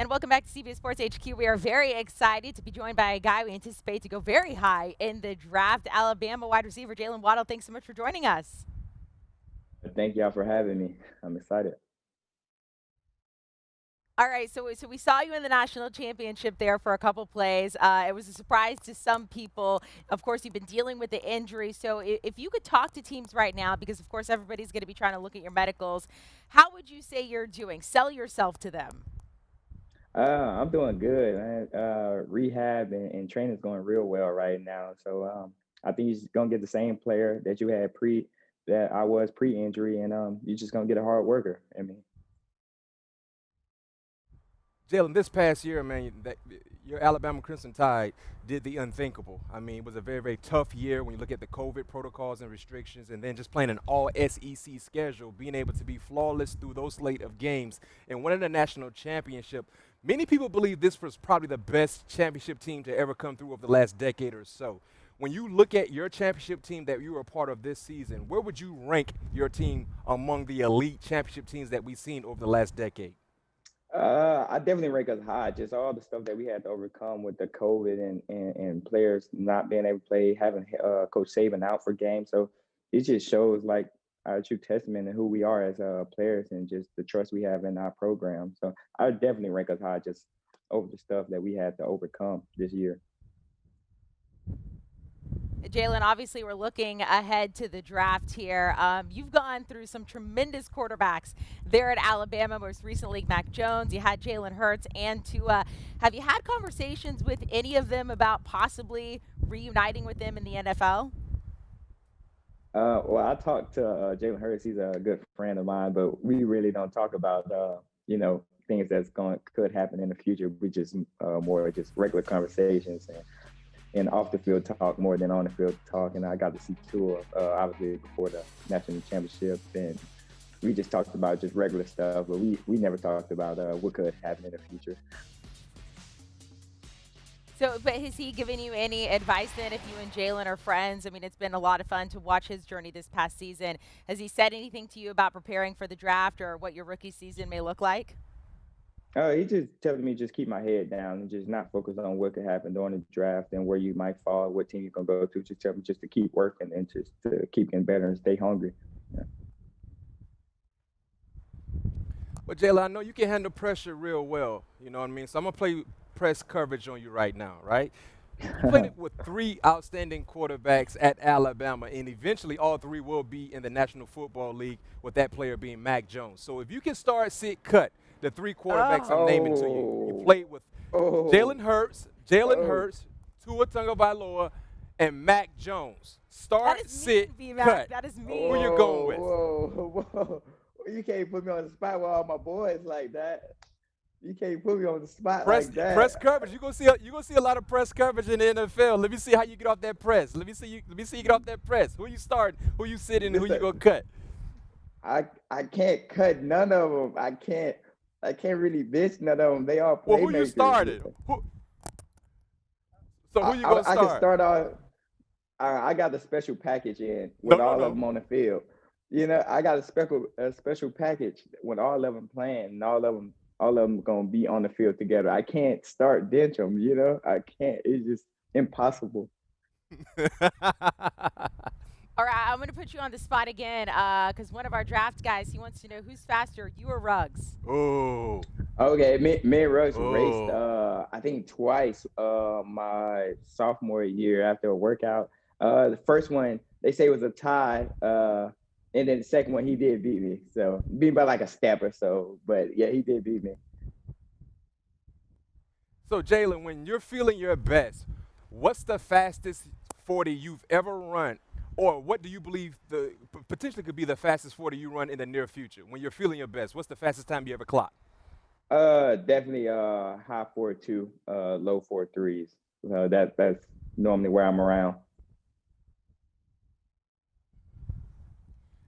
And welcome back to CBS Sports HQ. We are very excited to be joined by a guy we anticipate to go very high in the draft, Alabama wide receiver Jaylen Waddle. Thanks so much for joining us. Thank y'all for having me. I'm excited. All right, so we saw you in the national championship there for a couple plays. It was a surprise to some people. Of course, you've been dealing with the injury. So if you could talk to teams right now, because of course everybody's going to be trying to look at your medicals, how would you say you're doing? Sell yourself to them. I'm doing good, man. Rehab and training is going real well right now. So I think you're just gonna get the same player that you had that I was pre-injury, and you're just gonna get a hard worker. I mean, Jalen, this past year, man, your Alabama Crimson Tide did the unthinkable. I mean, it was a very, very tough year when you look at the COVID protocols and restrictions, and then just playing an all SEC schedule, being able to be flawless through those slate of games and winning a national championship. Many people believe this was probably the best championship team to ever come through over the last decade or so. When you look at your championship team that you were a part of this season, where would you rank your team among the elite championship teams that we've seen over the last decade? I definitely rank us high. Just all the stuff that we had to overcome with the COVID and players not being able to play, having Coach Saban out for games. So it just shows like our true testament to who we are as players and just the trust we have in our program. So I would definitely rank us high just over the stuff that we had to overcome this year. Jalen, obviously, we're looking ahead to the draft here. You've gone through some tremendous quarterbacks there at Alabama, most recently Mac Jones. You had Jalen Hurts and Tua. Have you had conversations with any of them about possibly reuniting with them in the NFL? Well, I talked to Jalen Hurts. He's a good friend of mine, but we really don't talk about things that's going could happen in the future. We just more just regular conversations and off the field talk more than on the field talk. And I got to see Tua obviously before the national championship, and we just talked about just regular stuff, but we never talked about what could happen in the future. So, but has he given you any advice then if you and Jalen are friends? I mean, it's been a lot of fun to watch his journey this past season. Has he said anything to you about preparing for the draft or what your rookie season may look like? He just telling me just keep my head down and just not focus on what could happen during the draft and where you might fall, what team you're gonna go to. Just tell me just to keep working and just to keep getting better and stay hungry. Yeah. Well, Jayla, I know you can handle pressure real well. You know what I mean? So I'm going to play press coverage on you right now, right? You played it with three outstanding quarterbacks at Alabama, and eventually all three will be in the National Football League, with that player being Mac Jones. So if you can start, sit, cut the three quarterbacks I'm naming to you. You Oh, played with oh, Jalen Hurts, Jalen oh, Hurts, Tua Tagovailoa, and Mac Jones. That Start, is sit, mean, B-Mac. cut. That is Who mean. you going with? whoa. You can't put me on the spot with all my boys like that. You can't put me on the spot Press like press that. coverage. You gonna see a lot of press coverage in the NFL. Let me see how you get off that press. Let me see you get off that press. Who you starting? Who you sitting? And who you Listen, gonna cut? I can't cut none of them. I can't really bitch none of them. They are Well, who you playmakers. started? So who you gonna I can start? start off. I got the special package in No, with no, all of no. them on the field. I got a special package when all of them playing and all of them gonna be on the field together. I can't start Dentrum. I can't. It's just impossible. All right, I'm going to put you on the spot again because one of our draft guys, he wants to know who's faster, you or Ruggs? Oh, Okay, me and Rugs raced. oh. I think twice. My sophomore year after a workout. The first one they say was a tie. And then the second one he did beat me. So beat me by like a step or so. But yeah, he did beat me. So Jalen, when you're feeling your best, what's the fastest 40 you've ever run, or what do you believe the potentially could be the fastest 40 you run in the near future? When you're feeling your best, what's the fastest time you ever clocked? Definitely high 4.2, low 4.3s. That's normally where I'm around.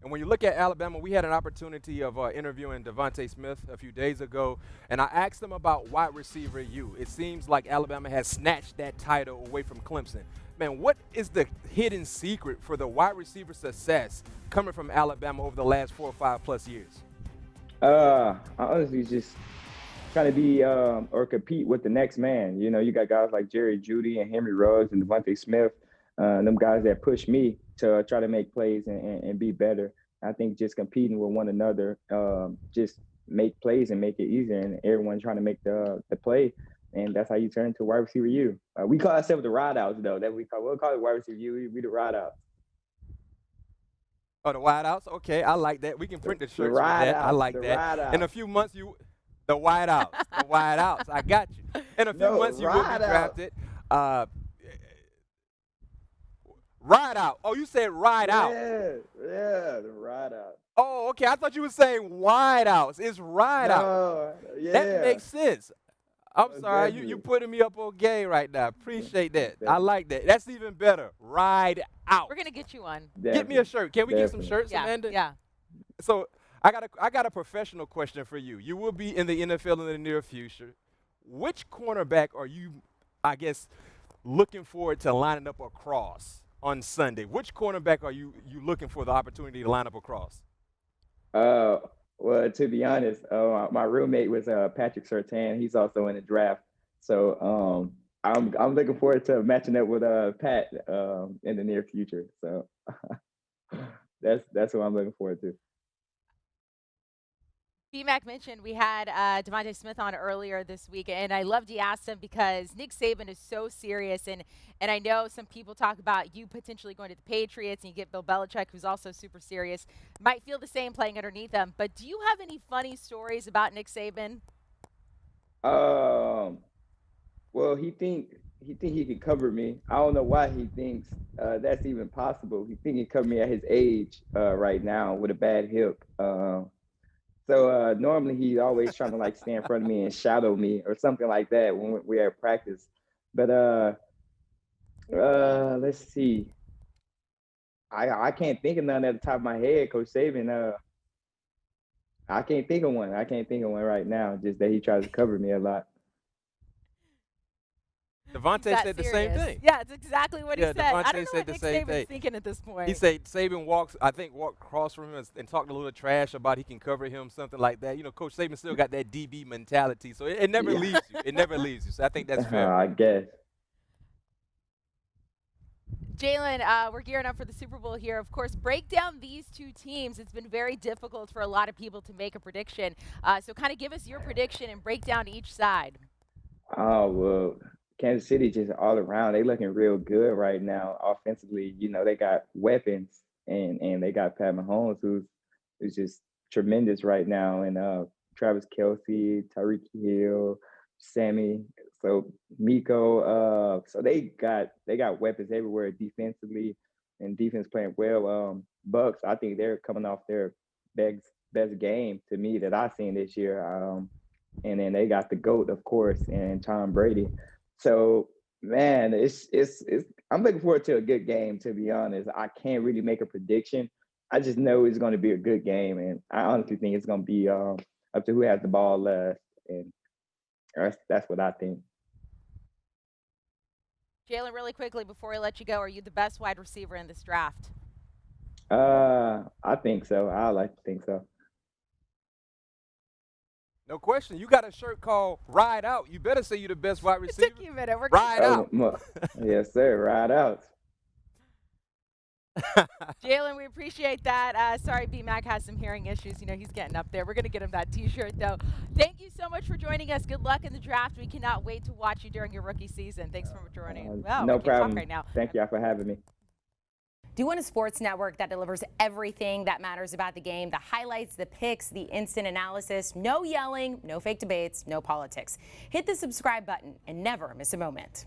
And when you look at Alabama, we had an opportunity of interviewing Devontae Smith a few days ago, and I asked him about wide receiver U. It seems like Alabama has snatched that title away from Clemson. Man, what is the hidden secret for the wide receiver success coming from Alabama over the last 4 or 5 plus years? I honestly trying to be or compete with the next man. You know, you got guys like Jerry Jeudy and Henry Ruggs and Devontae Smith, them guys that push me to try to make plays and be better. I think just competing with one another, just make plays and make it easier, and everyone trying to make the play. And that's how you turn to wide receiver U. We call ourselves the ride outs, though. We'll call it wide receiver U. We the ride outs. Oh, the wideouts. Okay, I like that. We can print the shirts with ride that. outs, I like the that. ride outs. In a few months, the wideouts, the wideouts. I got you. In a few months, you will be ride out. drafted. Ride out. Oh, you said ride out. Yeah, the ride out. Oh, okay. I thought you were saying wideouts. It's ride out. No, yeah. That makes sense. I'm sorry. Definitely. You putting me up on game right now. Appreciate that. I Definitely. like that. That's even better. Ride out. We're gonna get you one. Get me a shirt. Can we get some Definitely. shirts, Amanda? Yeah. So I got a professional question for you. You will be in the NFL in the near future. Which cornerback are you, I guess, looking forward to lining up across on Sunday? Which cornerback are you looking for the opportunity to line up across? Well, to be honest, my roommate was Patrick Surtain. He's also in the draft, so I'm looking forward to matching up with Pat in the near future. So that's what I'm looking forward to. BMAC mentioned we had Devontae Smith on earlier this week, and I loved you asked him because Nick Saban is so serious, and I know some people talk about you potentially going to the Patriots, and you get Bill Belichick, who's also super serious. Might feel the same playing underneath him, but do you have any funny stories about Nick Saban? Well, he think he can cover me. I don't know why he thinks that's even possible. He think he cover me at his age right now with a bad hip. So normally he's always trying to like stand in front of me and shadow me or something like that when we're at practice. But let's see. I can't think of none at the top of my head, Coach Saban. I can't think of one. I can't think of one right now. Just that he tries to cover me a lot. Devontae said the same thing. Yeah, it's exactly what he said. I Devontae don't know said what the Nick same Saban's thing. thinking at this point. He said Saban walked across from him and talked a little trash about he can cover him, something like that. You know, Coach Saban still got that DB mentality, so it never leaves you. It never leaves you. So I think that's fair. I guess. Jaylen, we're gearing up for the Super Bowl here. Of course, break down these two teams. It's been very difficult for a lot of people to make a prediction. So kind of give us your prediction and break down each side. Oh, well, Kansas City just all around. They looking real good right now offensively. You know, they got weapons and they got Pat Mahomes who's just tremendous right now. And Travis Kelce, Tyreek Hill, Sammy, so Miko. So they got weapons everywhere defensively and defense playing well. Bucks, I think they're coming off their best game to me that I've seen this year. And then they got the GOAT, of course, and Tom Brady. So, man, it's I'm looking forward to a good game, to be honest. I can't really make a prediction. I just know it's going to be a good game, and I honestly think it's going to be up to who has the ball left, and that's what I think. Jaylen, really quickly before we let you go, are you the best wide receiver in this draft? I think so. I like to think so. No question. You got a shirt called Ride Out. You better say you're the best wide receiver. It took you a minute. We're Ride out. Yes, sir. Ride out. Jaylen, we appreciate that. Sorry, BMAC has some hearing issues. You know, he's getting up there. We're going to get him that T-shirt, though. Thank you so much for joining us. Good luck in the draft. We cannot wait to watch you during your rookie season. Thanks for joining. Wow, no we can't problem. talk right now. Thank y'all for having me. Do you want a sports network that delivers everything that matters about the game? The highlights, the picks, the instant analysis, no yelling, no fake debates, no politics. Hit the subscribe button and never miss a moment.